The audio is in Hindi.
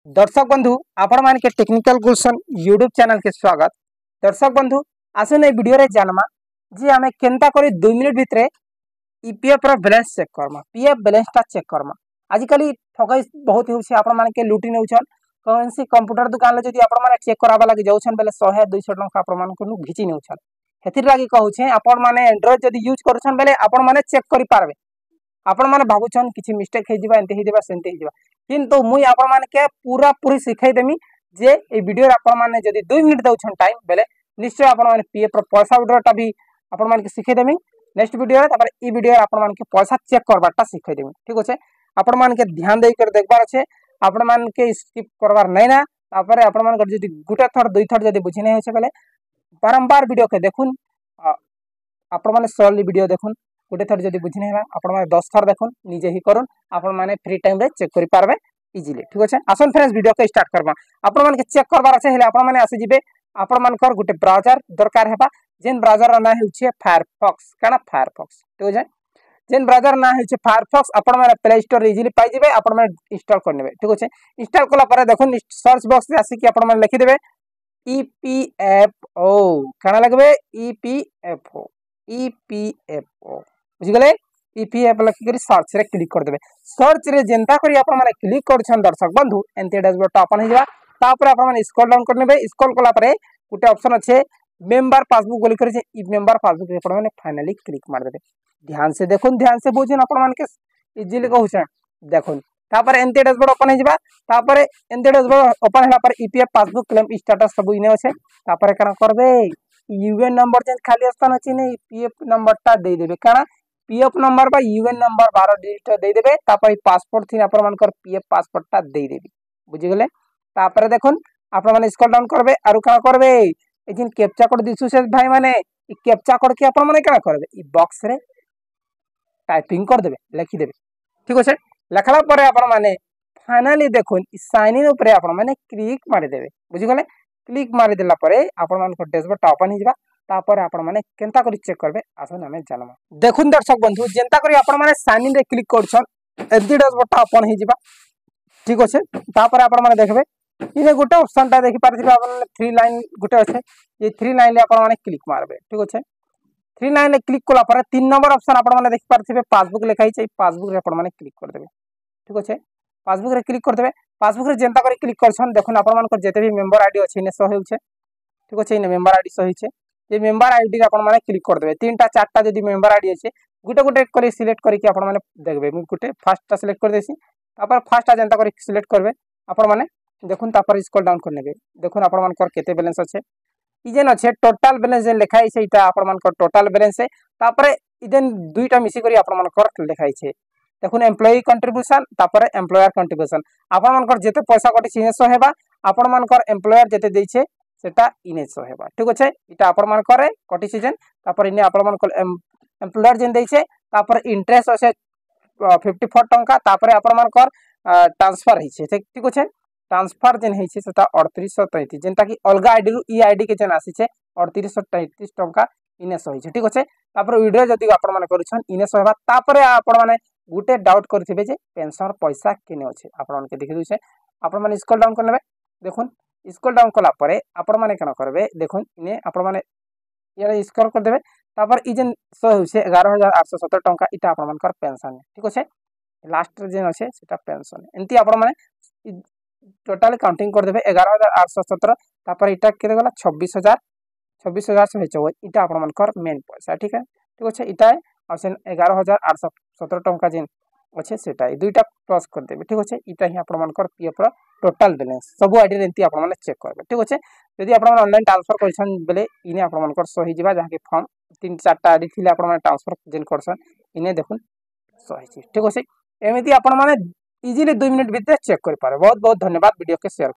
दर्शक बंधु आपण मान के टेक्निकल गुलशन यूट्यूब चैनल के स्वागत। दर्शक बंधु आसन ए वीडियो रे जानमा जे आमे केनता करी 2 मिनिट भितरे ईपीएफ रो बैलेंस चेक करमा, पीएफ बैलेंस ता चेक करमा। आजिकली ठगाई बहुत होउछे, आपण मान के लूटी नेउछन। कौनसी कंप्यूटर दुकान ले जदी आपण मान चेक कराबा लागि जाउछन बेले 100 200 टका आपण मान को घिची नेउछन। हेतिर लागि कहउछे आपण माने एंड्रॉइड जदी यूज करूछन बेले आपण माने चेक करि पारबे। आपण माने भाबुछन किछि मिस्टेक हे जिबा एंते हे जिबा सेंते हे जिबा, किंतु मुई आपण माने के पूरा पूरी सिखाई देमी जे ए वीडियो रे आपण माने जदी 2 मिनिट दउछन टाइम बेले निश्चय आपण माने पीएफ रो पैसा विड्रॉटा भी आपण माने के सिखाई देमी नेक्स्ट वीडियो रे। तापर ई वीडियो रे आपण माने के पैसा चेक करबाटा सिखाई देमी, ठीक अछि। आपण माने के ध्यान देई कर देखबार अछि, आपण माने के स्किप करबार नै ना। तापर आपण माने जदी गुटा थर दुई थर जदी बुझी नै होछे बेले बारंबार वीडियो के देखुन। आपण माने सॉल्व वीडियो देखुन, गोटे थर जदी बुझी नै आपण माने 10 थर देखुन, निजे ही करुन। आपण माने फ्री टाइम रे चेक करि पारबे इजीली, ठीक अछि। आसन फ्रेंड्स वीडियो के स्टार्ट करबा। आपण माने के चेक करबार अछि हेले आपण माने आसी जिबे आपण मानकर गोटे ब्राउज़र दरकार हेबा। जेन ब्राउज़र रा ना हेउछे फायरफॉक्स, काना फायरफॉक्स, ठीक अछि। जेन ब्राउज़र ना हेउछे फायरफॉक्स आपण माने प्ले स्टोर इजीली पाइ जिबे, आपण माने इंस्टॉल कर नेबे, ठीक अछि। इंस्टॉल कला परे देखुन सर्च बॉक्स रे आसी कि आपण माने लिखि देबे ईपीएफओ, काना लगबे ईपीएफओ, ईपीएफओ बुझि गेले। ईपीएफ लिखि करी सर्च रे क्लिक कर देबे। सर्च रे जेंता करी आपण माने क्लिक करछन दर्शक बंधु एंते डैशबोर्ड टा ओपन हो जाबा। तापर आपण माने स्क्रॉल डाउन कर नेबे। स्क्रॉल कला परे गुटे ऑप्शन अछि मेंबर पासबुक बोली करी, ई मेंबर पासबुक आपण माने फाइनली क्लिक मार देबे। ध्यान से देखुन, ध्यान से बुझिन, आपण माने के इजीली कहउछन देखुन। तापर एंते डैशबोर्ड ओपन हो जाबा। तापर एंते डैशबोर्ड ओपन होला पर ईपीएफ पासबुक क्लेम स्टेटस सब इने अछि। तापर काना करबे यूएन नंबर जेन खाली स्थान अछि ने पीएफ नंबर ता दे देबे, काना पीएफ नंबर बा यूएन नंबर 12 डिजिट दे देबे। तापर पासपोर्ट थी आपण मानकर पीएफ पासपोर्ट ता दे देबे, बुझि गेले। तापर देखुन आपण माने स्क्रॉल डाउन करबे आरु का करबे ए जिन कैप्चा कोड दिसु से भाई माने ई कैप्चा कोड के आपण माने का करबे ई बॉक्स रे टाइपिंग कर देबे, लिखि देबे, ठीक अछि। लिखला परे आपण माने फाइनली देखुन ई साइन इन ऊपर आपण माने क्लिक मारि देबे, बुझि गेले। क्लिक मारि देला परे आपण मानकर डैशबोर्ड टा ओपन हो जिबा। तापर आपण माने केनता करी चेक करबे आसन हमें जानबा। देखुन दर्शक बंधु जेनता करी आपण माने साइन इन रे क्लिक करछन एदी डैशबोर्ड टा ओपन हो जिबा, ठीक अछि। तापर आपण माने देखबे इने गोटे ऑप्शन ता देखि पारथिबे आपण 3 लाइन गोटे अछि। ये 3 लाइन ले आपण माने क्लिक मारबे, ठीक अछि। 3 लाइन ले क्लिक कोला पर 3 नंबर ऑप्शन आपण माने देखि पारथिबे पासबुक लिखाई छै, पासबुक रे आपण माने क्लिक कर देबे, ठीक अछि। पासबुक रे क्लिक कर देबे। पासबुक रे जेनता करी क्लिक करछन देखुन आपण मानकर जेते भी मेंबर आईडी अछि ने सो हेउछे, ठीक अछि। ने मेंबर आईडी सही छै। ये मेंबर आईडी रे आपण माने क्लिक कर देबे। 3टा 4टा जदी मेंबर आईडी अछि गुटे गुटे करी सिलेक्ट करी के आपण माने देखबे। मु गुटे फर्स्ट टा सिलेक्ट कर देसी। तापर फर्स्ट टा जेनता करी सिलेक्ट करबे आपण माने देखुन। तापर स्क्रॉल डाउन कर नेबे। देखुन आपण मानकर केते बैलेंस अछि ई जेन अछि टोटल बैलेंस जेन लिखाई छै इटा आपण मानकर टोटल बैलेंस है। तापर इदेन दुईटा मिसी करी आपण मानकर लिखाई छै देखुन एम्प्लॉयी कंट्रीब्यूशन तापर एम्प्लॉयर कंट्रीब्यूशन। आपण मानकर जेते पैसा कटि सिनेस हेबा आपण मानकर एम्प्लॉयर जेते देइ छै सेटा इनेस हेबा, ठीक अछि। इटा आपण मानकर कटि सिजन तापर इने आपण मानकर एम्प्लॉयर जेन देइ छै तापर इंटरेस्ट अछि 54 टंका। तापर आपण मानकर ट्रांसफर हि छै, ठीक अछि। ट्रांसफर जेन है छै सेटा 3833 जेनता कि अलगा आईडी रु ई आईडी के जेन आसी छै 3833 टंका इनेस होई छै, ठीक अछि। तापर विड्रॉ जदी आपण माने करूछन इनेस हेबा। तापर आपण माने गुटे डाउट करथिबे जे पेंशन पैसा केने अछि आपण माने के देखि दुइ छै। आपण माने स्क्रॉल डाउन करनेबे। देखुन स्क्रॉल डाउन कला परे आपण माने केना करबे देखुन इने आपण माने यार स्क्रॉल कर देबे। तापर ई जेन सो होइसे 11817 टंका इटा आपण मानकर पेंशन है, ठीक अछि। लास्ट जेन अछि सेटा पेंशन एंती आपण माने टोटल काउंटिंग कर देबे 11817। तापर इटा केते गला 26000 से हेचो इटा आपण मानकर मेन पैसा, ठीक है, ठीक अछि। इटा असेन 11817 टंका जेन अछि सेटा ई दुईटा प्लस कर देबे, ठीक अछि। इटा ही आपण मानकर पीएफ रो टोटल बैलेंस सब आईडी रे एंती आपण माने चेक करबे, ठीक अछि। यदि आपण माने ऑनलाइन ट्रांसफर करछन बेले इने आपण मानकर सही जिबा जहा के फॉर्म 3 4टा आईडी थिले आपण माने ट्रांसफर जेन करछन इने देखुन सही छै, ठीक अछि। एमिति आपण माने इजीली 2 मिनिट भीतर चेक कर पारे। बहुत बहुत धन्यवाद वीडियो के शेयर